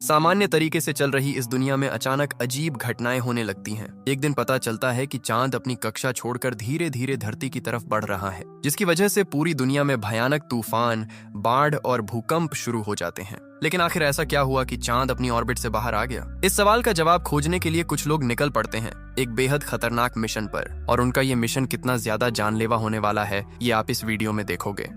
सामान्य तरीके से चल रही इस दुनिया में अचानक अजीब घटनाएं होने लगती हैं। एक दिन पता चलता है कि चांद अपनी कक्षा छोड़कर धीरे धीरे धरती की तरफ बढ़ रहा है, जिसकी वजह से पूरी दुनिया में भयानक तूफान, बाढ़ और भूकंप शुरू हो जाते हैं। लेकिन आखिर ऐसा क्या हुआ कि चांद अपनी ऑर्बिट से बाहर आ गया? इस सवाल का जवाब खोजने के लिए कुछ लोग निकल पड़ते हैं एक बेहद खतरनाक मिशन पर, और उनका ये मिशन कितना ज्यादा जानलेवा होने वाला है ये आप इस वीडियो में देखोगे।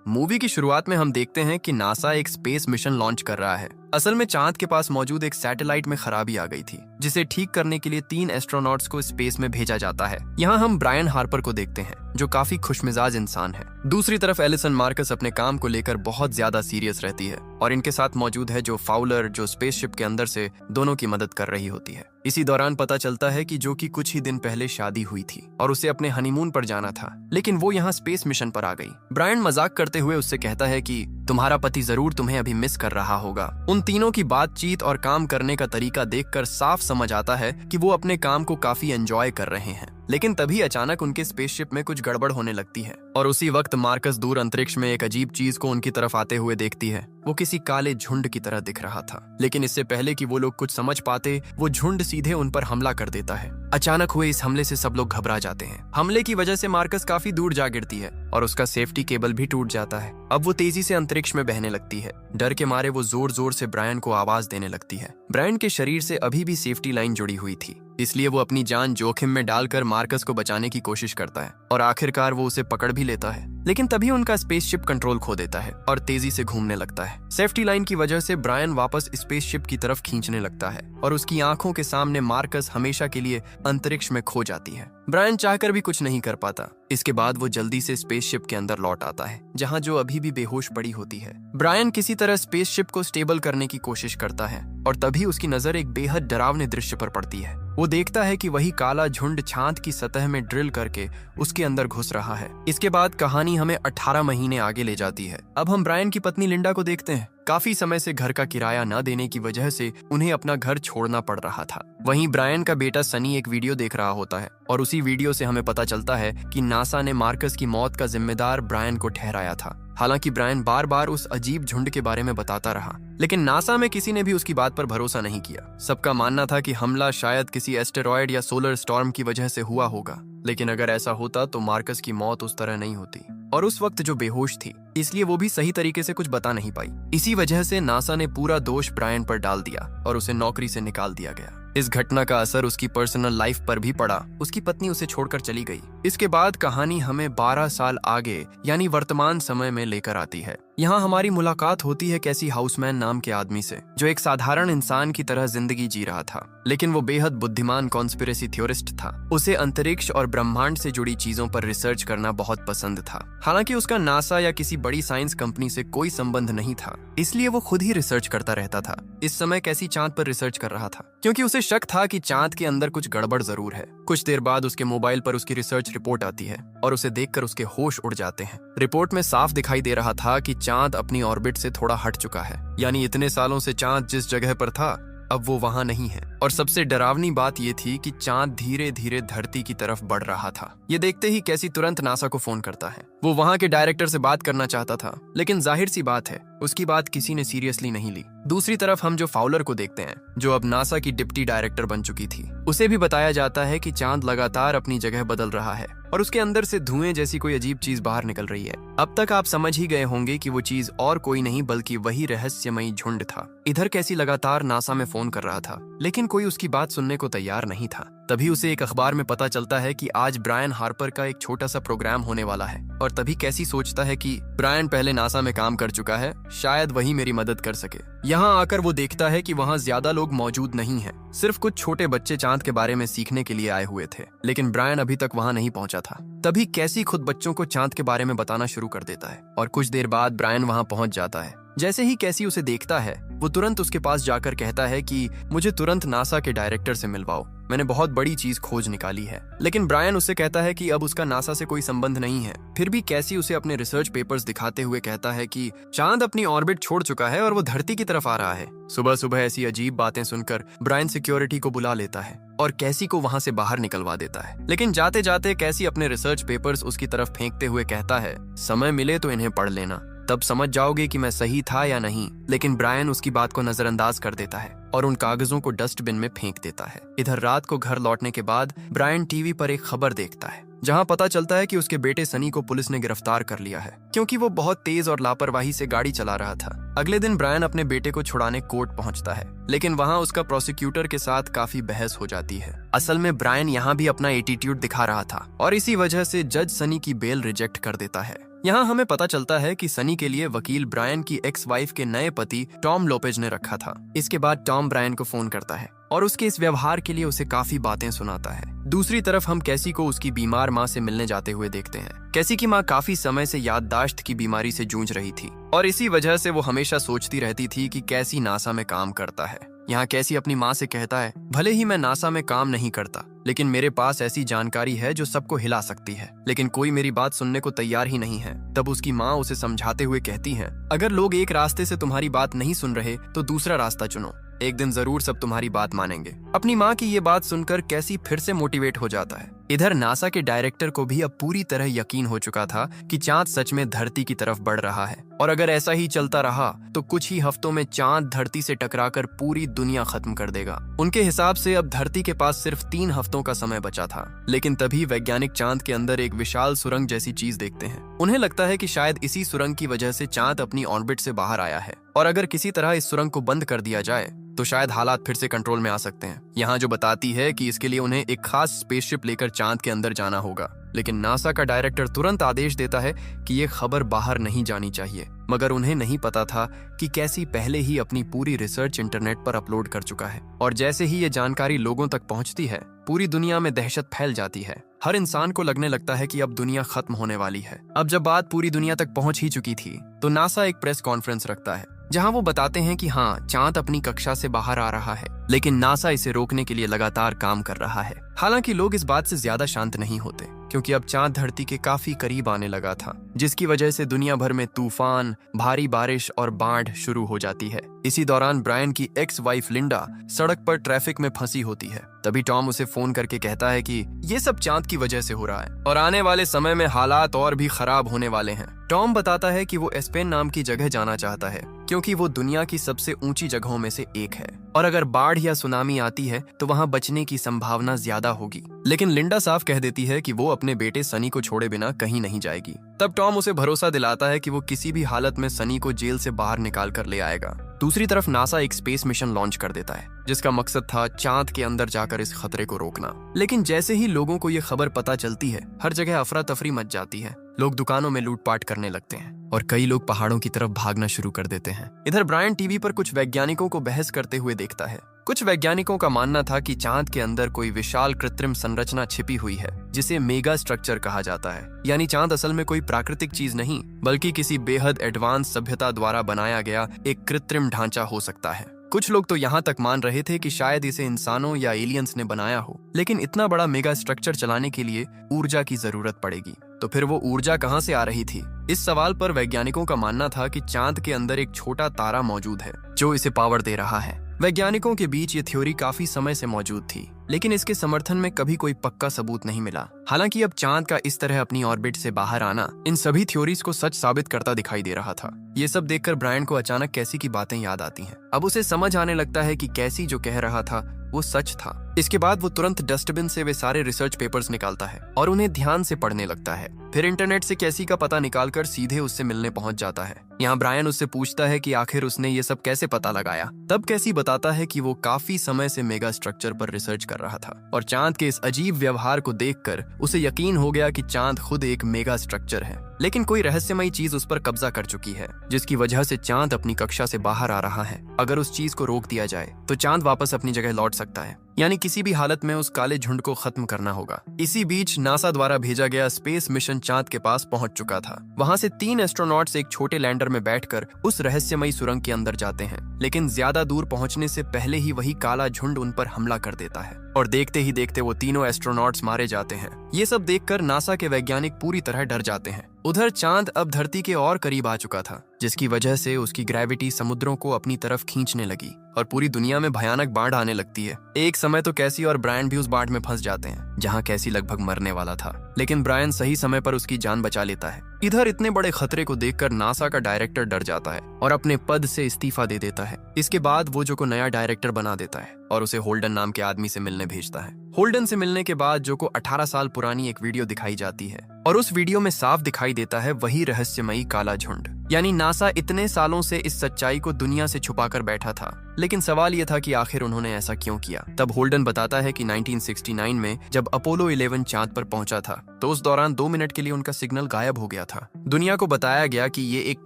मूवी की शुरुआत में हम देखते हैं कि नासा एक स्पेस मिशन लॉन्च कर रहा है। असल में चांद के पास मौजूद एक सैटेलाइट में खराबी आ गई थी, जिसे ठीक करने के लिए 3 एस्ट्रोनॉट्स को स्पेस में भेजा जाता है। यहाँ हम ब्रायन हार्पर को देखते हैं, जो काफी खुशमिजाज इंसान है। दूसरी तरफ एलिसन मार्कस अपने काम को लेकर बहुत ज्यादा सीरियस रहती है, और इनके साथ मौजूद है जो फाउलर, जो स्पेसशिप के अंदर से दोनों की मदद कर रही होती है। इसी दौरान पता चलता है कि जो कि कुछ ही दिन पहले शादी हुई थी और उसे अपने हनीमून पर जाना था, लेकिन वो यहाँ स्पेस मिशन पर आ गई। ब्रायन मजाक करते हुए उससे कहता है कि तुम्हारा पति जरूर तुम्हें अभी मिस कर रहा होगा। उन तीनों की बातचीत और काम करने का तरीका देखकर साफ समझ आता है कि वो अपने काम को काफी एंजॉय कर रहे हैं। लेकिन तभी अचानक उनके स्पेसशिप में कुछ गड़बड़ होने लगती है, और उसी वक्त मार्कस दूर अंतरिक्ष में एक अजीब चीज को उनकी तरफ आते हुए देखती है। वो किसी काले झुंड की तरह दिख रहा था, लेकिन इससे पहले कि वो लोग कुछ समझ पाते, वो झुंड सीधे उन पर हमला कर देता है। अचानक हुए इस हमले से सब लोग घबरा जाते हैं। हमले की वजह से मार्कस काफी दूर जा गिरती है और उसका सेफ्टी केबल भी टूट जाता है। अब वो तेजी से अंतरिक्ष में बहने लगती है। डर के मारे वो जोर जोर से ब्रायन को आवाज देने लगती है। ब्रायन के शरीर से अभी भी सेफ्टी लाइन जुड़ी हुई थी, इसलिए वो अपनी जान जोखिम में डालकर मार्कस को बचाने की कोशिश करता है, और आखिरकार वो उसे पकड़ भी लेता है। लेकिन तभी उनका स्पेसशिप कंट्रोल खो देता है और तेजी से घूमने लगता है। सेफ्टी लाइन की वजह से ब्रायन वापस स्पेसशिप की तरफ खींचने लगता है, और उसकी आंखों के सामने मार्कस हमेशा के लिए अंतरिक्ष में खो जाती है। ब्रायन चाहकर भी कुछ नहीं कर पाता। इसके बाद वो जल्दी से स्पेसशिप के अंदर लौट आता है, जहां जो अभी भी बेहोश पड़ी होती है। ब्रायन किसी तरह स्पेसशिप को स्टेबल करने की कोशिश करता है, और तभी उसकी नजर एक बेहद डरावने दृश्य पर पड़ती है। वो देखता है कि वही काला झुंड चांद की सतह में ड्रिल करके उसके अंदर घुस रहा है। इसके बाद कहानी हमें 18 महीने आगे ले जाती है। अब हम ब्रायन की पत्नी लिंडा को देखते हैं। काफी समय से घर का किराया न देने की वजह से उन्हें अपना घर छोड़ना पड़ रहा था। वहीं ब्रायन का बेटा सनी एक वीडियो देख रहा होता है, और उसी वीडियो से हमें पता चलता है कि नासा ने मार्कस की मौत का जिम्मेदार ब्रायन को ठहराया था। हालांकि ब्रायन बार बार उस अजीब झुंड के बारे में बताता रहा, लेकिन नासा में किसी ने भी उसकी बात पर भरोसा नहीं किया। सबका मानना था कि हमला शायद किसी एस्टेरॉयड या सोलर स्टॉर्म की वजह से हुआ होगा, लेकिन अगर ऐसा होता तो मार्कस की मौत उस तरह नहीं होती, और उस वक्त जो बेहोश थी, इसलिए वो भी सही तरीके से कुछ बता नहीं पाई। इसी वजह से नासा ने पूरा दोष ब्रायन पर डाल दिया और उसे नौकरी से निकाल दिया गया। इस घटना का असर उसकी पर्सनल लाइफ पर भी पड़ा। उसकी पत्नी उसे छोड़कर चली गई। इसके बाद कहानी हमें 12 साल आगे यानी वर्तमान समय में लेकर आती है। यहाँ हमारी मुलाकात होती है कैसी हाउसमैन नाम के आदमी से, जो एक साधारण इंसान की तरह जिंदगी जी रहा था, लेकिन वो बेहद बुद्धिमान कॉन्स्पिरेसी थ्योरिस्ट था। उसे अंतरिक्ष और ब्रह्मांड से जुड़ी चीजों पर रिसर्च करना बहुत पसंद था। हालांकि उसका नासा या किसी बड़ी साइंस कंपनी से कोई संबंध नहीं था, इसलिए वो खुद ही रिसर्च करता रहता था। इस समय कैसी चांद पर रिसर्च कर रहा था, क्योंकि उसे शक था कि चांद के अंदर कुछ गड़बड़ जरूर है। कुछ देर बाद उसके मोबाइल पर उसकी रिसर्च रिपोर्ट आती है, और उसे देखकर उसके होश उड़ जाते हैं। रिपोर्ट में साफ दिखाई दे रहा था कि चांद अपनी ऑर्बिट से थोड़ा हट चुका है, यानी इतने सालों से चांद जिस जगह पर था अब वो वहां नहीं है। और सबसे डरावनी बात ये थी कि चांद धीरे धीरे धरती की तरफ बढ़ रहा था। ये देखते ही कैसी तुरंत नासा को फोन करता है। वो वहां के डायरेक्टर से बात करना चाहता था, लेकिन जाहिर सी बात है उसकी बात किसी ने सीरियसली नहीं ली। दूसरी तरफ हम जो फाउलर को देखते हैं, जो अब नासा की डिप्टी डायरेक्टर बन चुकी थी, उसे भी बताया जाता है कि चांद लगातार अपनी जगह बदल रहा है और उसके अंदर से धुएं जैसी कोई अजीब चीज बाहर निकल रही है। अब तक आप समझ ही गए होंगे कि वो चीज और कोई नहीं बल्कि वही रहस्यमयी झुंड था। इधर कैसी लगातार नासा में फोन कर रहा था, लेकिन कोई उसकी बात सुनने को तैयार नहीं था। तभी उसे एक अखबार में पता चलता है कि आज ब्रायन हार्पर का एक छोटा सा प्रोग्राम होने वाला है, और तभी कैसी सोचता है कि ब्रायन पहले नासा में काम कर चुका है, शायद वही मेरी मदद कर सके। यहाँ आकर वो देखता है कि वहाँ ज्यादा लोग मौजूद नहीं हैं, सिर्फ कुछ छोटे बच्चे चांद के बारे में सीखने के लिए आए हुए थे, लेकिन ब्रायन अभी तक वहाँ नहीं पहुंचा था। तभी कैसी खुद बच्चों को चांद के बारे में बताना शुरू कर देता है, और कुछ देर बाद ब्रायन वहाँ पहुंच जाता है। जैसे ही कैसी उसे देखता है, वो तुरंत उसके पास जाकर कहता है कि मुझे तुरंत नासा के डायरेक्टर से मिलवाओ, मैंने बहुत बड़ी चीज खोज निकाली है। लेकिन ब्रायन उससे कहता है कि अब उसका नासा से कोई संबंध नहीं है। फिर भी कैसी उसे अपने रिसर्च पेपर्स दिखाते हुए कहता है कि चांद अपनी ऑर्बिट छोड़ चुका है और वो धरती की तरफ आ रहा है। सुबह सुबह ऐसी अजीब बातें सुनकर ब्रायन सिक्योरिटी को बुला लेता है और कैसी को वहां से बाहर निकलवा देता है। लेकिन जाते जाते कैसी अपने रिसर्च पेपर्स उसकी तरफ फेंकते हुए कहता है, समय मिले तो इन्हें पढ़ लेना। तब समझ जाओगे कि मैं सही था या नहीं। लेकिन ब्रायन उसकी बात को नजरअंदाज कर देता है और उन कागजों को डस्टबिन में फेंक देता है। इधर रात को घर लौटने के बाद ब्रायन टीवी पर एक खबर देखता है जहां पता चलता है कि उसके बेटे सनी को पुलिस ने गिरफ्तार कर लिया है क्योंकि वो बहुत तेज और लापरवाही से गाड़ी चला रहा था। अगले दिन ब्रायन अपने बेटे को छुड़ाने कोर्ट पहुंचता है, लेकिन वहां उसका प्रोसिक्यूटर के साथ काफी बहस हो जाती है। असल में ब्रायन यहाँ भी अपना एटीट्यूड दिखा रहा था और इसी वजह से जज सनी की बेल रिजेक्ट कर देता है। यहाँ हमें पता चलता है कि सनी के लिए वकील ब्रायन की एक्स वाइफ के नए पति टॉम लोपेज ने रखा था। इसके बाद टॉम ब्रायन को फोन करता है और उसके इस व्यवहार के लिए उसे काफी बातें सुनाता है। दूसरी तरफ हम कैसी को उसकी बीमार माँ से मिलने जाते हुए देखते हैं। कैसी की माँ काफी समय से याददाश्त की बीमारी से जूझ रही थी और इसी वजह से वो हमेशा सोचती रहती थी कि कैसी नासा में काम करता है। यहाँ कैसी अपनी माँ से कहता है, भले ही मैं नासा में काम नहीं करता, लेकिन मेरे पास ऐसी जानकारी है जो सबको हिला सकती है, लेकिन कोई मेरी बात सुनने को तैयार ही नहीं है। तब उसकी माँ उसे समझाते हुए कहती है, अगर लोग एक रास्ते से तुम्हारी बात नहीं सुन रहे तो दूसरा रास्ता चुनो, एक दिन जरूर सब तुम्हारी बात मानेंगे। अपनी माँ की ये बात सुनकर कैसी फिर से मोटिवेट हो जाता है। इधर नासा के डायरेक्टर को भी अब पूरी तरह यकीन हो चुका था कि चांद सच में धरती की तरफ बढ़ रहा है और अगर ऐसा ही चलता रहा तो कुछ ही हफ्तों में चांद धरती से टकराकर पूरी दुनिया खत्म कर देगा। उनके हिसाब से अब धरती के पास सिर्फ 3 हफ्तों का समय बचा था, लेकिन तभी वैज्ञानिक चांद के अंदर एक विशाल सुरंग जैसी चीज देखते हैं। उन्हें लगता है कि शायद इसी सुरंग की वजह से चांद अपनी ऑर्बिट से बाहर आया है और अगर किसी तरह इस सुरंग को बंद कर दिया जाए तो शायद हालात फिर से कंट्रोल में आ सकते हैं। यहाँ जो बताती है कि इसके लिए उन्हें एक खास स्पेसशिप लेकर चांद के अंदर जाना होगा, लेकिन नासा का डायरेक्टर तुरंत आदेश देता है कि ये खबर बाहर नहीं जानी चाहिए। मगर उन्हें नहीं पता था कि कैसी पहले ही अपनी पूरी रिसर्च इंटरनेट पर अपलोड कर चुका है और जैसे ही ये जानकारी लोगों तक पहुंचती है पूरी दुनिया में दहशत फैल जाती है। हर इंसान को लगने लगता है कि अब दुनिया खत्म होने वाली है। अब जब बात पूरी दुनिया तक पहुंच ही चुकी थी तो नासा एक प्रेस कॉन्फ्रेंस रखता है जहां वो बताते हैं कि हाँ, चांद अपनी कक्षा से बाहर आ रहा है, लेकिन नासा इसे रोकने के लिए लगातार काम कर रहा है। हालांकि लोग इस बात से ज्यादा शांत नहीं होते क्योंकि अब चांद धरती के काफी करीब आने लगा था, जिसकी वजह से दुनिया भर में तूफान, भारी बारिश और बाढ़ शुरू हो जाती है। इसी दौरान ब्रायन की एक्स वाइफ लिंडा सड़क पर ट्रैफिक में फंसी होती है। तभी टॉम उसे फोन करके कहता है कि ये सब चांद की वजह से हो रहा है और आने वाले समय में हालात और भी खराब होने वाले हैं। टॉम बताता है कि वो एस्पेन नाम की जगह जाना चाहता है क्योंकि वो दुनिया की सबसे ऊंची जगहों में से एक है और अगर बाढ़ या सुनामी आती है तो वहां बचने की संभावना ज्यादा होगी। लेकिन लिंडा साफ कह देती है कि वो अपने बेटे सनी को छोड़े बिना कहीं नहीं जाएगी। तब टॉम उसे भरोसा दिलाता है कि वो किसी भी हालत में सनी को जेल से बाहर निकाल कर ले आएगा। दूसरी तरफ नासा एक स्पेस मिशन लॉन्च कर देता है जिसका मकसद था चांद के अंदर जाकर इस खतरे को रोकना। लेकिन जैसे ही लोगों को ये खबर पता चलती है हर जगह अफरा तफरी मच जाती है। लोग दुकानों में लूटपाट करने लगते हैं और कई लोग पहाड़ों की तरफ भागना शुरू कर देते हैं। इधर ब्रायन टीवी पर कुछ वैज्ञानिकों को बहस करते हुए देखता है। कुछ वैज्ञानिकों का मानना था कि चांद के अंदर कोई विशाल कृत्रिम संरचना छिपी हुई है जिसे मेगा स्ट्रक्चर कहा जाता है। यानी चांद असल में कोई प्राकृतिक चीज नहीं बल्कि किसी बेहद एडवांस सभ्यता द्वारा बनाया गया एक कृत्रिम ढांचा हो सकता है। कुछ लोग तो यहाँ तक मान रहे थे कि शायद इसे इंसानों या एलियंस ने बनाया हो, लेकिन इतना बड़ा मेगा स्ट्रक्चर चलाने के लिए ऊर्जा की जरूरत पड़ेगी, तो फिर वो ऊर्जा कहाँ से आ रही थी? इस सवाल पर वैज्ञानिकों का मानना था कि चांद के अंदर एक छोटा तारा मौजूद है जो इसे पावर दे रहा है। वैज्ञानिकों के बीच ये थ्योरी काफी समय से मौजूद थी, लेकिन इसके समर्थन में कभी कोई पक्का सबूत नहीं मिला। हालांकि अब चांद का इस तरह अपनी ऑर्बिट से बाहर आना इन सभी थ्योरीज को सच साबित करता दिखाई दे रहा था। ये सब देखकर ब्रायन को अचानक कैसी की बातें याद आती हैं। अब उसे समझ आने लगता है कि कैसी जो कह रहा था वो सच था। इसके बाद वो तुरंत डस्टबिन से वे सारे रिसर्च पेपर्स निकालता है और उन्हें ध्यान से पढ़ने लगता है। फिर इंटरनेट से कैसी का पता निकालकर सीधे उससे मिलने पहुंच जाता है। यहाँ ब्रायन उससे पूछता है कि आखिर उसने ये सब कैसे पता लगाया। तब कैसी बताता है कि वो काफी समय से मेगा स्ट्रक्चर पर रिसर्च कर रहा था और चांद के इस अजीब व्यवहार को देखकर उसे यकीन हो गया कि चांद खुद एक मेगा स्ट्रक्चर है, लेकिन कोई रहस्यमयी चीज उस पर कब्जा कर चुकी है जिसकी वजह से चांद अपनी कक्षा से बाहर आ रहा है। अगर उस चीज को रोक दिया जाए तो चांद वापस अपनी जगह लौट सकता है, यानी किसी भी हालत में उस काले झुंड को खत्म करना होगा। इसी बीच नासा द्वारा भेजा गया स्पेस मिशन चांद के पास पहुंच चुका था। वहां से 3 एस्ट्रोनॉट्स एक छोटे लैंडर में बैठकर उस रहस्यमयी सुरंग के अंदर जाते हैं, लेकिन ज्यादा दूर पहुंचने से पहले ही वही काला झुंड उन पर हमला कर देता है और देखते ही देखते वो तीनों एस्ट्रोनॉट्स मारे जाते हैं। ये सब देखकर नासा के वैज्ञानिक पूरी तरह डर जाते हैं। उधर चांद अब धरती के और करीब आ चुका था, जिसकी वजह से उसकी ग्रेविटी समुद्रों को अपनी तरफ खींचने लगी और पूरी दुनिया में भयानक बाढ़ आने लगती है। एक समय तो कैसी और ब्रायन भी उस बाढ़ में फंस जाते हैं जहां कैसी लगभग मरने वाला था। लेकिन ब्रायन सही समय पर उसकी जान बचा लेता है। इधर इतने बड़े खतरे को देखकर नासा का डायरेक्टर डर जाता है और अपने पद से इस्तीफा दे देता है। इसके बाद वो जो को नया डायरेक्टर बना देता है और उसे होल्डन नाम के आदमी से मिलने भेजता है। होल्डन से मिलने के बाद जो को 18 साल पुरानी एक वीडियो दिखाई जाती है और उस वीडियो में साफ दिखाई देता है वही रहस्यमयी काला झुंड। यानी नासा इतने सालों से इस सच्चाई को दुनिया से छुपाकर बैठा था, लेकिन सवाल यह था कि आखिर उन्होंने ऐसा क्यों किया। तब होल्डन बताता है कि 1969 में जब अपोलो 11 चांद पर पहुंचा था तो उस दौरान 2 मिनट के लिए उनका सिग्नल गायब हो गया था। दुनिया को बताया गया कि ये एक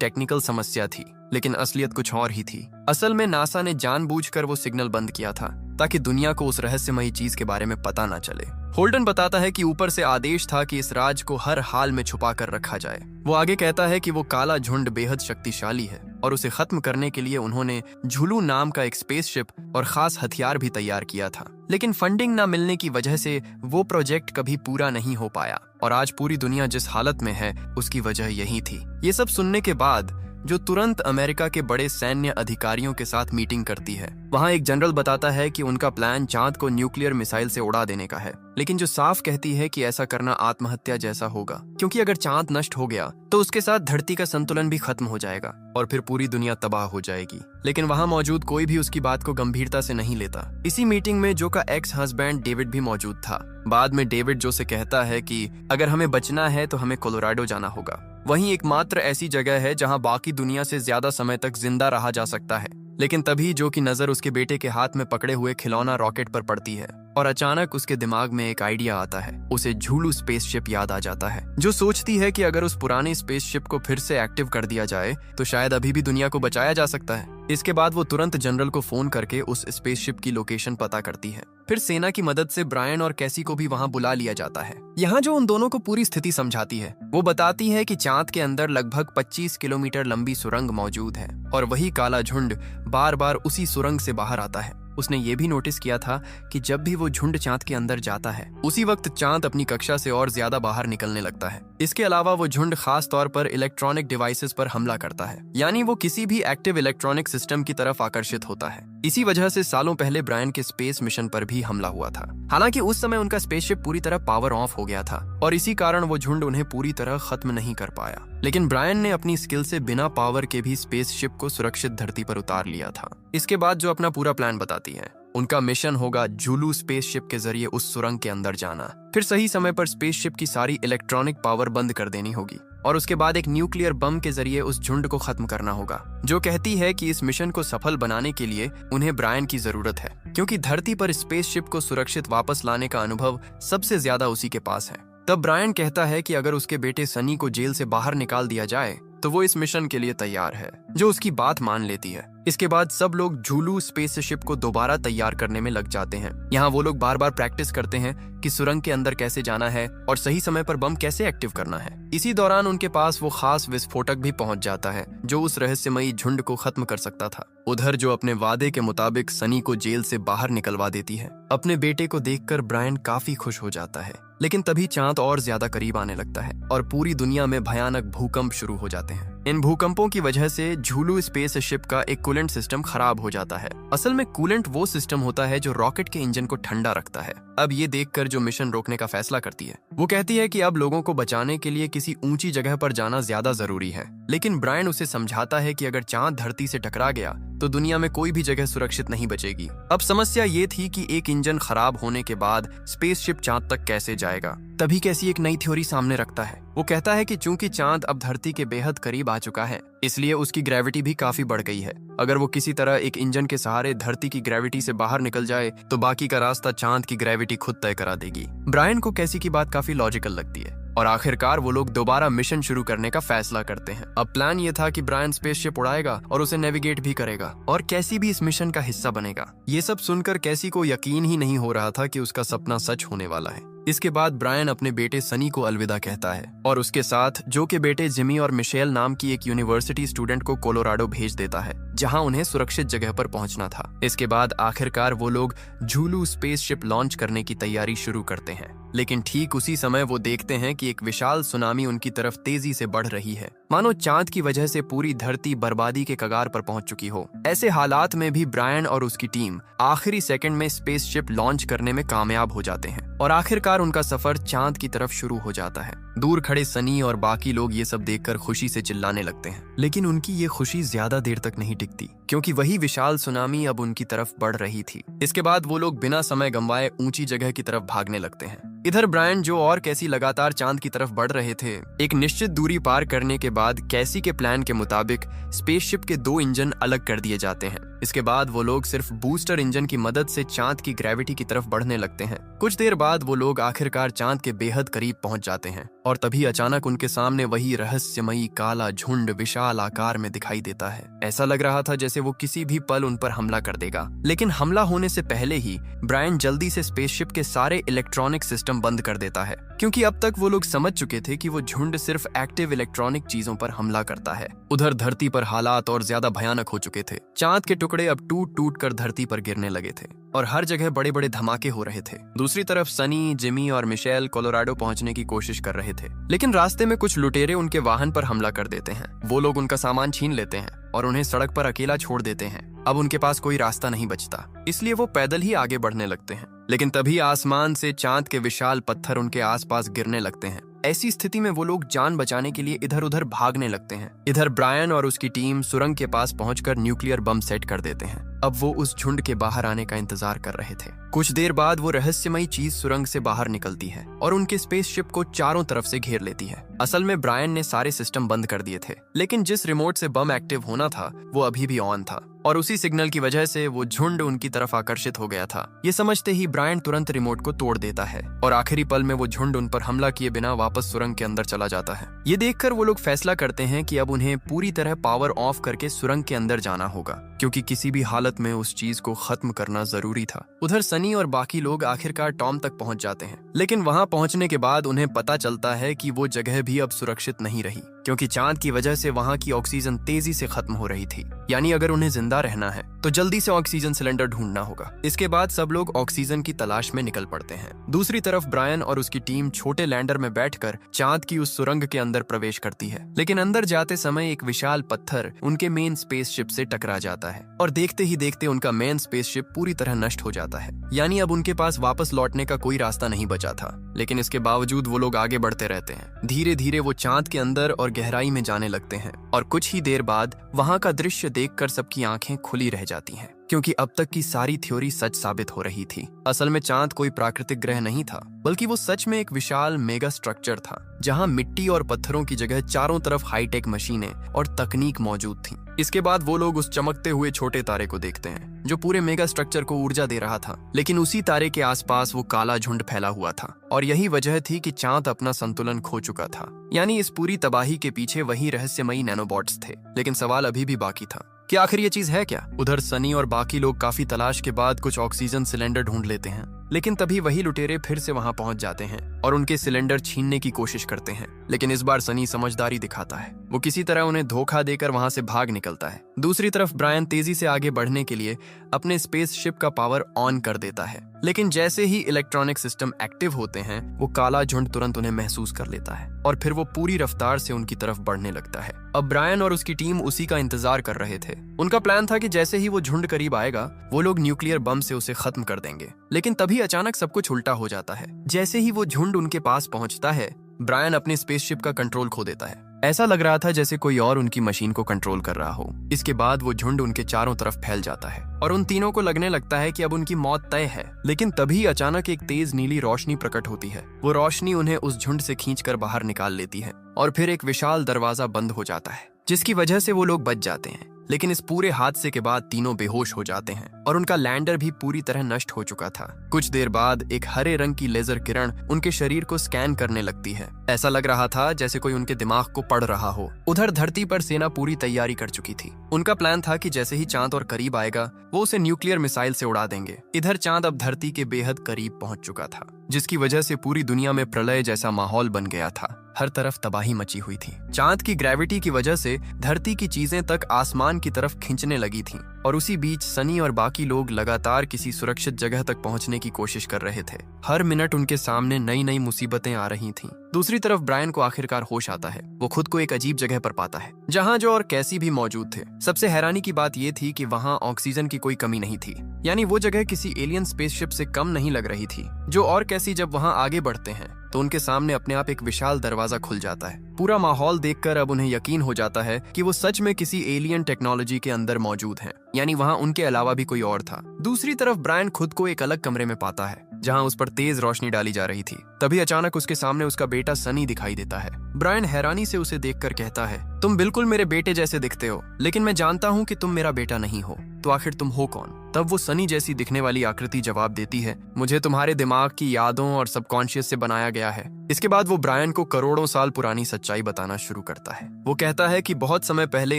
टेक्निकल समस्या थी, लेकिन असलियत कुछ और ही थी। असल में नासा ने जानबूझकर वो सिग्नल बंद किया था ताकि दुनिया को उस रहस्यमयी चीज के बारे में पता ना चले। होल्डन बताता है कि ऊपर से आदेश था कि इस राज को हर हाल में छुपा कर रखा जाए। वो आगे कहता है कि वो काला झुंड बेहद शक्तिशाली है और उसे खत्म करने के लिए उन्होंने झुलू नाम का एक स्पेसशिप और खास हथियार भी तैयार किया था, लेकिन फंडिंग ना मिलने की वजह से वो प्रोजेक्ट कभी पूरा नहीं हो पाया और आज पूरी दुनिया जिस हालत में है उसकी वजह यही थी। ये सब सुनने के बाद जो तुरंत अमेरिका के बड़े सैन्य अधिकारियों के साथ मीटिंग करती है। वहाँ एक जनरल बताता है कि उनका प्लान चांद को न्यूक्लियर मिसाइल से उड़ा देने का है, लेकिन जो साफ कहती है कि ऐसा करना आत्महत्या जैसा होगा, क्योंकि अगर चांद नष्ट हो गया तो उसके साथ धरती का संतुलन भी खत्म हो जाएगा और फिर पूरी दुनिया तबाह हो जाएगी। लेकिन वहाँ मौजूद कोई भी उसकी बात को गंभीरता से नहीं लेता। इसी मीटिंग में जो का एक्स हस्बैंड डेविड भी मौजूद था। बाद में डेविड जो से कहता है कि अगर हमें बचना है तो हमें कोलोराडो जाना होगा। वहीं एकमात्र ऐसी जगह है जहां बाकी दुनिया से ज्यादा समय तक जिंदा रहा जा सकता है। लेकिन तभी जो की नजर उसके बेटे के हाथ में पकड़े हुए खिलौना रॉकेट पर पड़ती है और अचानक उसके दिमाग में एक आइडिया आता है। उसे झूलू स्पेसशिप याद आ जाता है, जो सोचती है कि अगर उस पुरानी स्पेसशिप को फिर से एक्टिव कर दिया जाए तो शायद अभी भी दुनिया को बचाया जा सकता है। इसके बाद वो तुरंत जनरल को फोन करके उस स्पेसशिप की लोकेशन पता करती है। फिर सेना की मदद से ब्रायन और कैसी को भी वहां बुला लिया जाता है। यहाँ जो उन दोनों को पूरी स्थिति समझाती है, वो बताती है कि चांद के अंदर लगभग 25 किलोमीटर लंबी सुरंग मौजूद है और वही काला झुंड बार बार उसी सुरंग से बाहर आता है। उसने ये भी नोटिस किया था कि जब भी वो झुंड चांद के अंदर जाता है उसी वक्त चांद अपनी कक्षा से और ज्यादा बाहर निकलने लगता है। इसके अलावा वो झुंड खास तौर पर इलेक्ट्रॉनिक डिवाइसेस पर हमला करता है, यानी वो किसी भी एक्टिव इलेक्ट्रॉनिक सिस्टम की तरफ आकर्षित होता है। इसी वजह से सालों पहले ब्रायन के स्पेस मिशन पर भी हमला हुआ था। हालांकि उस समय उनका स्पेसशिप पूरी तरह पावर ऑफ हो गया था और इसी कारण वो झुंड उन्हें पूरी तरह खत्म नहीं कर पाया। लेकिन ब्रायन ने अपनी स्किल से बिना पावर के भी स्पेसशिप को सुरक्षित धरती पर उतार लिया था। इसके बाद जो अपना पूरा प्लान बताती है, उनका मिशन होगा झूलू स्पेसशिप के जरिए उस सुरंग के अंदर जाना। फिर सही समय पर स्पेसशिप की सारी इलेक्ट्रॉनिक पावर बंद कर देनी होगी और उसके बाद एक न्यूक्लियर बम के जरिए उस झुंड को खत्म करना होगा। जो कहती है कि इस मिशन को सफल बनाने के लिए उन्हें ब्रायन की जरूरत है, क्योंकि धरती पर स्पेसशिप को सुरक्षित वापस लाने का अनुभव सबसे ज्यादा उसी के पास है। तब ब्रायन कहता है कि अगर उसके बेटे सनी को जेल से बाहर निकाल दिया जाए तो वो इस मिशन के लिए तैयार है, जो उसकी बात मान लेती है। इसके बाद सब लोग झूलू स्पेसशिप को दोबारा तैयार करने में लग जाते हैं। यहाँ वो लोग बार बार प्रैक्टिस करते हैं कि सुरंग के अंदर कैसे जाना है और सही समय पर बम कैसे एक्टिव करना है। इसी दौरान उनके पास वो खास विस्फोटक भी पहुंच जाता है जो उस रहस्यमयी झुंड को खत्म कर सकता था। उधर जो अपने वादे के मुताबिक सनी को जेल से बाहर निकलवा देती है। अपने बेटे को देखकर ब्रायन काफी खुश हो जाता है, लेकिन तभी चांद और ज्यादा करीब आने लगता है और पूरी दुनिया में भयानक भूकंप शुरू हो जाते हैं। इन भूकंपों की वजह से झूलू स्पेसशिप का एक कूलेंट सिस्टम खराब हो जाता है। असल में कूलेंट वो सिस्टम होता है जो रॉकेट के इंजन को ठंडा रखता है। अब ये देखकर जो मिशन रोकने का फैसला करती है, वो कहती है कि अब लोगों को बचाने के लिए किसी ऊंची जगह पर जाना ज्यादा जरूरी है। लेकिन ब्रायन उसे समझाता है कि अगर चांद धरती से टकरा गया तो दुनिया में कोई भी जगह सुरक्षित नहीं बचेगी। अब समस्या ये थी कि एक इंजन खराब होने के बाद स्पेसशिप चांद तक कैसे जाएगा। तभी कैसी एक नई थ्योरी सामने रखता है। वो कहता है कि चूंकि चांद अब धरती के बेहद करीब आ चुका है, इसलिए उसकी ग्रेविटी भी काफी बढ़ गई है। अगर वो किसी तरह एक इंजन के सहारे धरती की ग्रेविटी से बाहर निकल जाए तो बाकी का रास्ता चांद की ग्रेविटी खुद तय करा देगी। ब्रायन को कैसी की बात काफी लॉजिकल लगती है और आखिरकार वो लोग दोबारा मिशन शुरू करने का फैसला करते हैं। अब प्लान ये था कि ब्रायन स्पेसशिप उड़ाएगा और उसे नेविगेट भी करेगा और कैसी भी इस मिशन का हिस्सा बनेगा। ये सब सुनकर कैसी को यकीन ही नहीं हो रहा था कि उसका सपना सच होने वाला है। इसके बाद ब्रायन अपने बेटे सनी को अलविदा कहता है और उसके साथ जो के बेटे जिमी और मिशेल नाम की एक यूनिवर्सिटी स्टूडेंट को कोलोराडो भेज देता है, जहां उन्हें सुरक्षित जगह पर पहुंचना था। इसके बाद आखिरकार वो लोग झूलू स्पेसशिप लॉन्च करने की तैयारी शुरू करते हैं। लेकिन ठीक उसी समय वो देखते हैं कि एक विशाल सुनामी उनकी तरफ तेजी से बढ़ रही है, मानो चांद की वजह से पूरी धरती बर्बादी के कगार पर पहुंच चुकी हो। ऐसे हालात में भी ब्रायन और उसकी टीम आखिरी सेकंड में स्पेसशिप लॉन्च करने में कामयाब हो जाते हैं और आखिरकार उनका सफर चांद की तरफ शुरू हो जाता है। दूर खड़े सनी और बाकी लोग ये सब देखकर खुशी से चिल्लाने लगते हैं, लेकिन उनकी ये खुशी ज्यादा देर तक नहीं टिकती, क्योंकि वही विशाल सुनामी अब उनकी तरफ बढ़ रही थी। इसके बाद वो लोग बिना समय गंवाए ऊंची जगह की तरफ भागने लगते हैं। इधर ब्रायन, जो और कैसी लगातार चांद की तरफ बढ़ रहे थे, एक निश्चित दूरी पार करने के बाद कैसी के प्लान के मुताबिक स्पेसशिप के 2 इंजन अलग कर दिए जाते हैं। इसके बाद वो लोग सिर्फ बूस्टर इंजन की मदद से चांद की ग्रेविटी की तरफ बढ़ने लगते हैं। कुछ देर बाद वो लोग आखिरकार चांद के बेहद करीब पहुंच जाते हैं और तभी अचानक उनके सामने वही रहस्यमयी काला झुंड विशाल आकार में दिखाई देता है। ऐसा लग रहा था जैसे वो किसी भी पल उन पर हमला कर देगा, लेकिन हमला होने से पहले ही ब्रायन जल्दी से स्पेसशिप के सारे इलेक्ट्रॉनिक सिस्टम बंद कर देता है, क्योंकि अब तक वो लोग समझ चुके थे कि वो झुंड सिर्फ एक्टिव इलेक्ट्रॉनिक चीजों पर हमला करता है। उधर धरती पर हालात और ज्यादा भयानक हो चुके थे। चांद के टुकड़े अब टूट टूट कर धरती पर गिरने लगे थे और हर जगह बड़े बड़े धमाके हो रहे थे। दूसरी तरफ सनी, जिमी और मिशेल कोलोराडो पहुंचने की कोशिश कर रहे थे, लेकिन रास्ते में कुछ लुटेरे उनके वाहन पर हमला कर देते हैं। वो लोग उनका सामान छीन लेते हैं और उन्हें सड़क पर अकेला छोड़ देते हैं। अब उनके पास कोई रास्ता नहीं बचता, इसलिए वो पैदल ही आगे बढ़ने लगते हैं। लेकिन तभी आसमान से चांद के विशाल पत्थर उनके आसपास गिरने लगते हैं। ऐसी स्थिति में वो लोग जान बचाने के लिए इधर उधर भागने लगते हैं। इधर ब्रायन और उसकी टीम सुरंग के पास पहुंचकर न्यूक्लियर बम सेट कर देते हैं। अब वो उस झुंड के बाहर आने का इंतजार कर रहे थे। कुछ देर बाद वो रहस्यमयी चीज सुरंग से बाहर निकलती है और उनके स्पेसशिप को चारों तरफ से घेर लेती है। असल में ब्रायन ने सारे सिस्टम बंद कर दिए थे, लेकिन जिस रिमोट से बम एक्टिव होना था वो अभी भी ऑन था और उसी सिग्नल की वजह से वो झुंड उनकी तरफ आकर्षित हो गया था। ये समझते ही ब्रायन तुरंत रिमोट को तोड़ देता है और आखिरी पल में वो झुंड उन पर हमला किए बिना वापस सुरंग के अंदर चला जाता है। ये देखकर वो लोग फैसला करते हैं कि अब उन्हें पूरी तरह पावर ऑफ करके सुरंग के अंदर जाना होगा, क्योंकि किसी भी हालत में उस चीज को खत्म करना जरूरी था। उधर सनी और बाकी लोग आखिरकार टॉम तक पहुंच जाते हैं, लेकिन वहां पहुंचने के बाद उन्हें पता चलता है कि वो जगह भी अब सुरक्षित नहीं रही, क्योंकि चांद की वजह से वहां की ऑक्सीजन तेजी से खत्म हो रही थी। यानी अगर उन्हें जिंदा रहना है तो जल्दी से ऑक्सीजन सिलेंडर ढूंढना होगा। इसके बाद सब लोग ऑक्सीजन की तलाश में निकल पड़ते हैं। दूसरी तरफ ब्रायन और उसकी टीम छोटे लैंडर में बैठकर चांद की उस सुरंग के अंदर प्रवेश करती है, लेकिन अंदर जाते समय एक विशाल पत्थर उनके मेन स्पेसशिप से टकरा जाता है और देखते ही देखते उनका मेन स्पेसशिप पूरी तरह नष्ट हो जाता है। यानी अब उनके पास वापस लौटने का कोई रास्ता नहीं बचा था, लेकिन इसके बावजूद वो लोग आगे बढ़ते रहते हैं। धीरे धीरे वो चांद के अंदर और गहराई में जाने लगते हैं और कुछ ही देर बाद वहां का दृश्य देखकर सबकी आंखें खुली रह जाती हैं, क्योंकि अब तक की सारी थ्योरी सच साबित हो रही थी। असल में चांद कोई प्राकृतिक ग्रह नहीं था, बल्कि वो सच में एक विशाल मेगा स्ट्रक्चर था, जहां मिट्टी और पत्थरों की जगह चारों तरफ हाईटेक मशीनें और तकनीक मौजूद थी। इसके बाद वो लोग उस चमकते हुए छोटे तारे को देखते हैं जो पूरे मेगा स्ट्रक्चर को ऊर्जा दे रहा था, लेकिन उसी तारे के आसपास वो काला झुंड फैला हुआ था और यही वजह थी कि चांद अपना संतुलन खो चुका था। यानी इस पूरी तबाही के पीछे वही रहस्यमयी नैनोबॉट्स थे। लेकिन सवाल अभी भी बाकी था कि आखिर ये चीज है क्या? उधर सनी और बाकी लोग काफी तलाश के बाद कुछ ऑक्सीजन सिलेंडर ढूंढ लेते हैं, लेकिन तभी वही लुटेरे फिर से वहां पहुंच जाते हैं और उनके सिलेंडर छीनने की कोशिश करते हैं। लेकिन इस बार सनी समझदारी दिखाता है। वो किसी तरह उन्हें धोखा देकर वहां से भाग निकलता है। दूसरी तरफ ब्रायन तेजी से आगे बढ़ने के लिए अपने स्पेसशिप का पावर ऑन कर देता है, लेकिन जैसे ही इलेक्ट्रॉनिक सिस्टम एक्टिव होते हैं वो काला झुंड तुरंत उन्हें महसूस कर लेता है और फिर वो पूरी रफ्तार से उनकी तरफ बढ़ने लगता है। अब ब्रायन और उसकी टीम उसी का इंतजार कर रहे थे। उनका प्लान था कि जैसे ही वो झुंड करीब आएगा वो लोग न्यूक्लियर बम से उसे खत्म कर देंगे, लेकिन तभी अचानक सब कुछ उल्टा हो जाता है। जैसे ही वो झुंड उनके पास पहुंचता है, ब्रायन अपने स्पेसशिप का कंट्रोल खो देता है। ऐसा लग रहा था जैसे कोई और उनकी मशीन को कंट्रोल कर रहा हो। इसके बाद वो झुंड उनके चारों तरफ फैल जाता है और उन तीनों को लगने लगता है कि अब उनकी मौत तय है। लेकिन तभी अचानक एक तेज नीली रोशनी प्रकट होती है। वो रोशनी उन्हें उस झुंड से खींचकर बाहर निकाल लेती है और फिर एक विशाल दरवाजा बंद हो जाता है, जिसकी वजह से वो लोग बच जाते हैं। लेकिन इस पूरे हादसे के बाद तीनों बेहोश हो जाते हैं और उनका लैंडर भी पूरी तरह नष्ट हो चुका था। कुछ देर बाद एक हरे रंग की लेजर किरण उनके शरीर को स्कैन करने लगती है। ऐसा लग रहा था जैसे कोई उनके दिमाग को पढ़ रहा हो। उधर धरती पर सेना पूरी तैयारी कर चुकी थी। उनका प्लान था कि जैसे ही चांद और करीब आएगा वो उसे न्यूक्लियर मिसाइल से उड़ा देंगे। इधर चांद अब धरती के बेहद करीब पहुंच चुका था। जिसकी वजह से पूरी दुनिया में प्रलय जैसा माहौल बन गया था। हर तरफ तबाही मची हुई थी। चांद की ग्रेविटी की वजह से धरती की चीजें तक आसमान की तरफ खींचने लगी थीं, और उसी बीच सनी और बाकी लोग लगातार किसी सुरक्षित जगह तक पहुंचने की कोशिश कर रहे थे। हर मिनट उनके सामने नई नई मुसीबतें आ रही थीं। दूसरी तरफ ब्रायन को आखिरकार होश आता है। वो खुद को एक अजीब जगह पर पाता है जहां जो और कैसी भी मौजूद थे। सबसे हैरानी की बात यह थी कि वहां ऑक्सीजन की कोई कमी नहीं थी, यानी वो जगह किसी एलियन स्पेसशिप से कम नहीं लग रही थी। जो और कैसी जब वहां आगे बढ़ते हैं तो उनके सामने अपने आप एक विशाल दरवाजा खुल जाता है। पूरा माहौल देखकर अब उन्हें यकीन हो जाता है कि वो सच में किसी एलियन टेक्नोलॉजी के अंदर मौजूद हैं, यानी वहां उनके अलावा भी कोई और था। दूसरी तरफ ब्रायन खुद को एक अलग कमरे में पाता है जहां उस पर तेज रोशनी डाली जा रही थी। तभी अचानक उसके सामने उसका बेटा सनी दिखाई देता है। ब्रायन हैरानी से उसे देखकर कहता है, तुम बिल्कुल मेरे बेटे जैसे दिखते हो, लेकिन मैं जानता हूँ कि तुम मेरा बेटा नहीं हो, तो आखिर तुम हो कौन? तब वो सनी जैसी दिखने वाली आकृति जवाब देती है, मुझे तुम्हारे दिमाग की यादों और सबकॉन्शियस से बनाया गया है। इसके बाद वो ब्रायन को करोड़ों साल पुरानी सच्चाई बताना शुरू करता है। वो कहता है कि बहुत समय पहले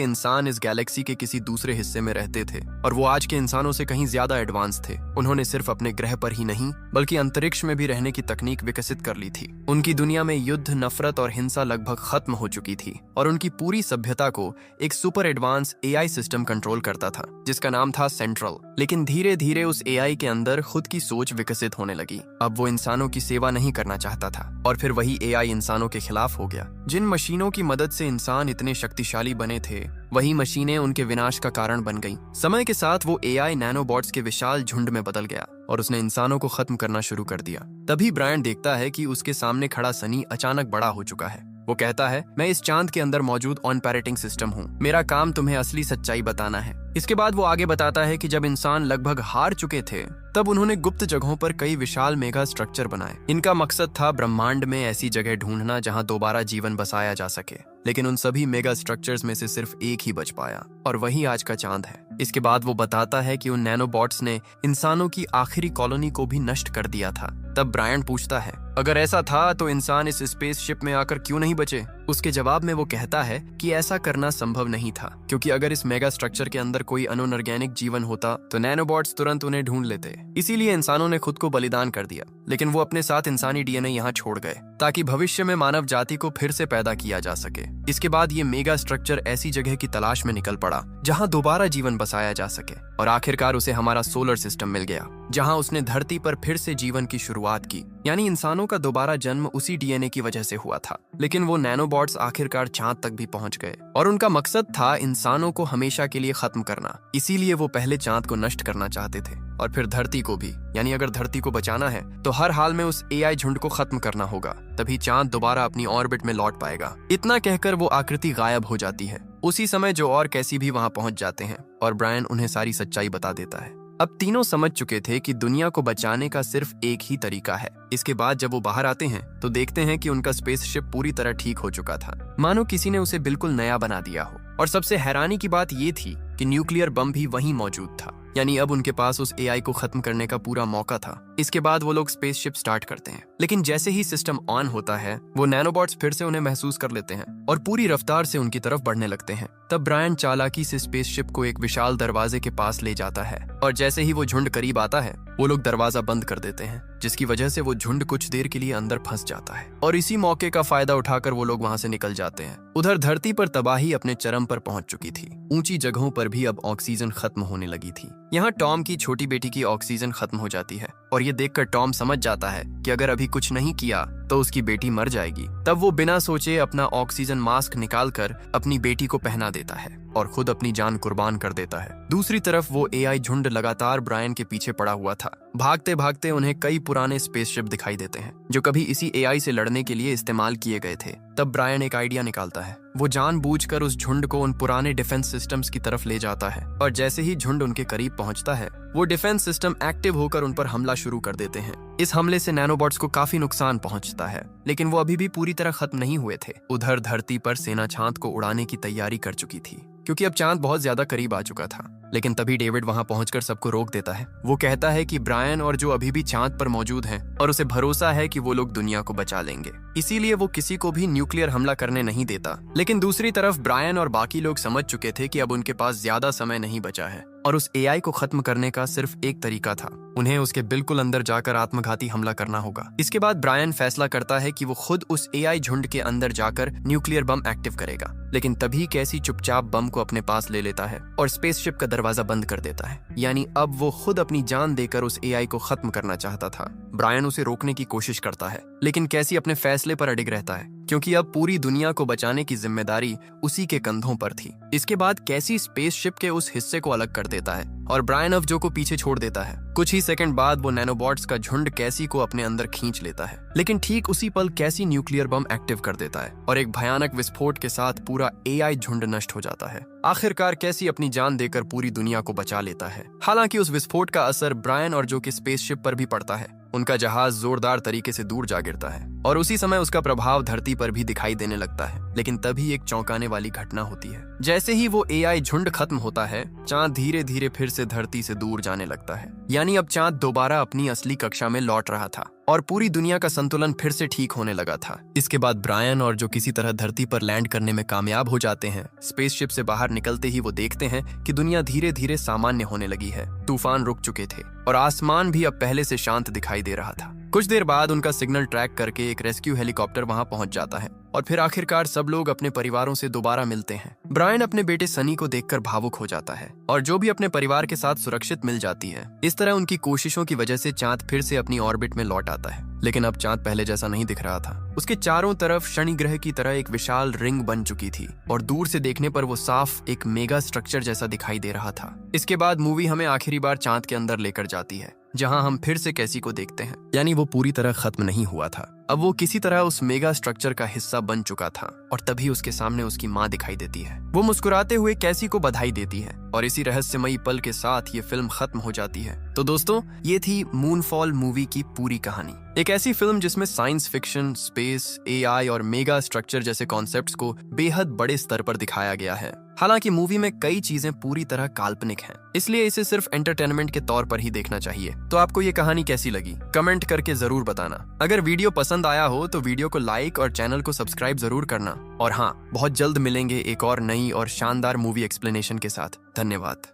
इंसान इस गैलेक्सी के किसी दूसरे हिस्से में रहते थे, और वो आज के इंसानों से कहीं ज्यादा एडवांस थे। उन्होंने सिर्फ अपने ग्रह पर ही नहीं बल्कि अंतरिक्ष में भी रहने की तकनीक विकसित कर ली थी। उनकी दुनिया में युद्ध, नफरत और हिंसा लगभग खत्म हो चुकी थी, और उनकी पूरी सभ्यता को एक super advance AI system control करता था जिसका नाम था सेंट्रल। लेकिन धीरे धीरे उस एआई के अंदर खुद की सोच विकसित होने लगी। अब वो इंसानों की सेवा नहीं करना चाहता था, और फिर वही एआई इंसानों के खिलाफ हो गया। जिन मशीनों की मदद से इंसान इतने शक्तिशाली बने थे, वही मशीनें उनके विनाश का कारण बन गईं। समय के साथ वो एआई नैनोबॉट्स के विशाल झुंड में बदल गया और उसने इंसानों को खत्म करना शुरू कर दिया। तभी ब्रायन देखता है कि उसके सामने खड़ा सनी अचानक बड़ा हो चुका है। वो कहता है, मैं इस चांद के अंदर मौजूद ऑन पैरेटिंग सिस्टम हूँ। मेरा काम तुम्हें असली सच्चाई बताना है। इसके बाद वो आगे बताता है कि जब इंसान लगभग हार चुके थे, तब उन्होंने गुप्त जगहों पर कई विशाल मेगा स्ट्रक्चर बनाए। इनका मकसद था ब्रह्मांड में ऐसी जगह ढूंढना जहां दोबारा जीवन बसाया जा सके। लेकिन उन सभी मेगा स्ट्रक्चर्स में से सिर्फ एक ही बच पाया, और वही आज का चांद है। इसके बाद वो बताता है कि उन नैनोबॉट्स ने इंसानों की आखिरी कॉलोनी को भी नष्ट कर दिया था। तब ब्रायन पूछता है, अगर ऐसा था तो इंसान इस स्पेसशिप में आकर क्यों नहीं बचे? उसके जवाब में वो कहता है कि ऐसा करना संभव नहीं था, क्योंकि अगर इस मेगा स्ट्रक्चर के अंदर कोई अनऑर्गेनिक जीवन होता तो नैनोबॉट्स तुरंत उन्हें ढूंढ लेते। इसीलिए इंसानों ने खुद को बलिदान कर दिया, लेकिन वो अपने साथ इंसानी डीएनए यहाँ छोड़ गए ताकि भविष्य में मानव जाति को फिर से पैदा किया जा सके। इसके बाद ये मेगा स्ट्रक्चर ऐसी जगह की तलाश में निकल पड़ा जहाँ दोबारा जीवन बसाया जा सके, और आखिरकार उसे हमारा सोलर सिस्टम मिल गया, जहाँ उसने धरती पर फिर से जीवन की शुरुआत की। यानी इंसानों का दोबारा जन्म उसी डीएनए की वजह से हुआ था। लेकिन वो नैनोबॉट्स आखिरकार चांद तक भी पहुंच गए, और उनका मकसद था इंसानों को हमेशा के लिए खत्म करना। इसीलिए वो पहले चांद को नष्ट करना चाहते थे, और फिर धरती को भी। यानी अगर धरती को बचाना है तो हर हाल में उस एआई झुंड को खत्म करना होगा, तभी चांद दोबारा अपनी ऑर्बिट में लौट पाएगा। इतना कहकर वो आकृति गायब हो जाती है। उसी समय जो और कैसी भी वहां पहुंच जाते हैं, और ब्रायन उन्हें सारी सच्चाई बता देता है। अब तीनों समझ चुके थे कि दुनिया को बचाने का सिर्फ एक ही तरीका है। इसके बाद जब वो बाहर आते हैं तो देखते हैं कि उनका स्पेसशिप पूरी तरह ठीक हो चुका था, मानो किसी ने उसे बिल्कुल नया बना दिया हो। और सबसे हैरानी की बात ये थी कि न्यूक्लियर बम भी वहीं मौजूद था, यानी अब उनके पास उस एआई को खत्म करने का पूरा मौका था। इसके बाद वो लोग स्पेसशिप स्टार्ट करते हैं, लेकिन जैसे ही सिस्टम ऑन होता है, वो नैनोबॉट्स फिर से उन्हें महसूस कर लेते हैं और पूरी रफ्तार से उनकी तरफ बढ़ने लगते हैं। तब ब्रायन चालाकी से स्पेसशिप को एक विशाल दरवाजे के पास ले जाता है, और जैसे ही वो झुंड करीब आता है, वो लोग दरवाजा बंद कर देते हैं, जिसकी वजह से वो झुंड कुछ देर के लिए अंदर फंस जाता है। और इसी मौके का फायदा उठाकर वो लोग वहां से निकल जाते हैं। उधर धरती पर तबाही अपने चरम पर पहुंच चुकी थी। ऊंची जगहों पर भी अब ऑक्सीजन खत्म होने लगी थी। यहाँ टॉम की छोटी बेटी की ऑक्सीजन खत्म हो जाती है, और ये देखकर टॉम समझ जाता है कि अगर अभी कुछ नहीं किया तो उसकी बेटी मर जाएगी। तब वो बिना सोचे अपना ऑक्सीजन मास्क निकालकर अपनी बेटी को पहना देता है और खुद अपनी जान कुर्बान कर देता है। दूसरी तरफ वो एआई झुंड लगातार ब्रायन के पीछे पड़ा हुआ था। भागते भागते उन्हें कई पुराने स्पेसशिप दिखाई देते हैं जो कभी इसी एआई से लड़ने के लिए इस्तेमाल किए गए थे। तब ब्रायन एक आइडिया निकालता है। वो जानबूझकर उस झुंड को उन पुराने डिफेंस सिस्टम्स की तरफ ले जाता है, और जैसे ही झुंड उनके करीब पहुंचता है, वो डिफेंस सिस्टम एक्टिव होकर उन पर हमला शुरू कर देते हैं। इस हमले से नैनोबॉट्स को काफी नुकसान पहुंचता है, लेकिन वो अभी भी पूरी तरह खत्म नहीं हुए थे। उधर धरती पर सेना चांद को उड़ाने की तैयारी कर चुकी थी, क्योंकि अब चांद बहुत ज्यादा करीब आ चुका था। लेकिन तभी डेविड वहां पहुंचकर सबको रोक देता है। वो कहता है कि ब्रायन और जो अभी भी चांद पर मौजूद हैं और उसे भरोसा है कि वो लोग दुनिया को बचा लेंगे, इसीलिए वो किसी को भी न्यूक्लियर हमला करने नहीं देता। लेकिन दूसरी तरफ ब्रायन और बाकी लोग समझ चुके थे कि अब उनके पास ज्यादा समय नहीं बचा है और उस एआई को खत्म करने का सिर्फ एक तरीका था, उन्हें उसके बिल्कुल अंदर जाकर आत्मघाती हमला करना होगा। इसके बाद ब्रायन फैसला करता है कि वो खुद उस एआई झुंड के अंदर जाकर न्यूक्लियर बम एक्टिव करेगा। लेकिन तभी कैसी चुपचाप बम को अपने पास ले लेता है और स्पेसशिप का दरवाजा बंद कर देता है। यानी अब वो खुद अपनी जान देकर उस एआई को खत्म करना चाहता था। ब्रायन उसे रोकने की कोशिश करता है, लेकिन कैसी अपने फैसले पर अडिग रहता है, क्योंकि अब पूरी दुनिया को बचाने की जिम्मेदारी उसी के कंधों पर थी। इसके बाद कैसी स्पेसशिप के उस हिस्से को अलग कर देता है और ब्रायन अब जो को पीछे छोड़ देता है। कुछ ही सेकंड बाद वो नैनोबॉट्स का झुंड कैसी को अपने अंदर खींच लेता है, लेकिन ठीक उसी पल कैसी न्यूक्लियर बम एक्टिव कर देता है और एक भयानक विस्फोट के साथ पूरा एआई झुंड नष्ट हो जाता है। आखिरकार कैसी अपनी जान देकर पूरी दुनिया को बचा लेता है। हालांकि उस विस्फोट का असर ब्रायन और जो की स्पेसशिप पर भी पड़ता है। उनका जहाज जोरदार तरीके से दूर जा गिरता है और उसी समय उसका प्रभाव धरती पर भी दिखाई देने लगता है। लेकिन तभी एक चौंकाने वाली घटना होती है। जैसे ही वो एआई झुंड खत्म होता है, चांद धीरे धीरे फिर से धरती से दूर जाने लगता है। यानी अब चांद दोबारा अपनी असली कक्षा में लौट रहा था और पूरी दुनिया का संतुलन फिर से ठीक होने लगा था। इसके बाद ब्रायन और जो किसी तरह धरती पर लैंड करने में कामयाब हो जाते हैं। स्पेसशिप से बाहर निकलते ही वो देखते हैं कि दुनिया धीरे धीरे सामान्य होने लगी है। तूफान रुक चुके थे और आसमान भी अब पहले से शांत दिखाई दे रहा था। कुछ देर बाद उनका सिग्नल ट्रैक करके एक रेस्क्यू हेलीकॉप्टर वहां पहुंच जाता है और फिर आखिरकार सब लोग अपने परिवारों से दोबारा मिलते हैं। ब्रायन अपने बेटे सनी को देखकर भावुक हो जाता है और जो भी अपने परिवार के साथ सुरक्षित मिल जाती है। इस तरह उनकी कोशिशों की वजह से चांद फिर से अपनी ऑर्बिट में लौट आता है। लेकिन अब चांद पहले जैसा नहीं दिख रहा था। उसके चारों तरफ शनि ग्रह की तरह एक विशाल रिंग बन चुकी थी और दूर से देखने पर वो साफ एक मेगा स्ट्रक्चर जैसा दिखाई दे रहा था। इसके बाद मूवी हमें आखिरी बार चांद के अंदर लेकर जाती है, जहां हम फिर से कैसी को देखते हैं। यानी वो पूरी तरह खत्म नहीं हुआ था, अब वो किसी तरह उस मेगा स्ट्रक्चर का हिस्सा बन चुका था। और तभी उसके सामने उसकी माँ दिखाई देती है। वो मुस्कुराते हुए कैसी को बधाई देती है और इसी रहस्यमयी पल के साथ ये फिल्म खत्म हो जाती है। तो दोस्तों, ये थी मूनफॉल मूवी की पूरी कहानी। एक ऐसी फिल्म जिसमें साइंस फिक्शन, स्पेस, एआई और मेगा स्ट्रक्चर जैसे कॉन्सेप्ट्स को बेहद बड़े स्तर पर दिखाया गया है। हालांकि मूवी में कई चीजें पूरी तरह काल्पनिक हैं, इसलिए इसे सिर्फ एंटरटेनमेंट के तौर पर ही देखना चाहिए। तो आपको ये कहानी कैसी लगी, कमेंट करके जरूर बताना। अगर वीडियो पसंद आया हो तो वीडियो को लाइक और चैनल को सब्सक्राइब जरूर करना। और हाँ, बहुत जल्द मिलेंगे एक और नई और शानदार मूवी एक्सप्लेनेशन के साथ। धन्यवाद।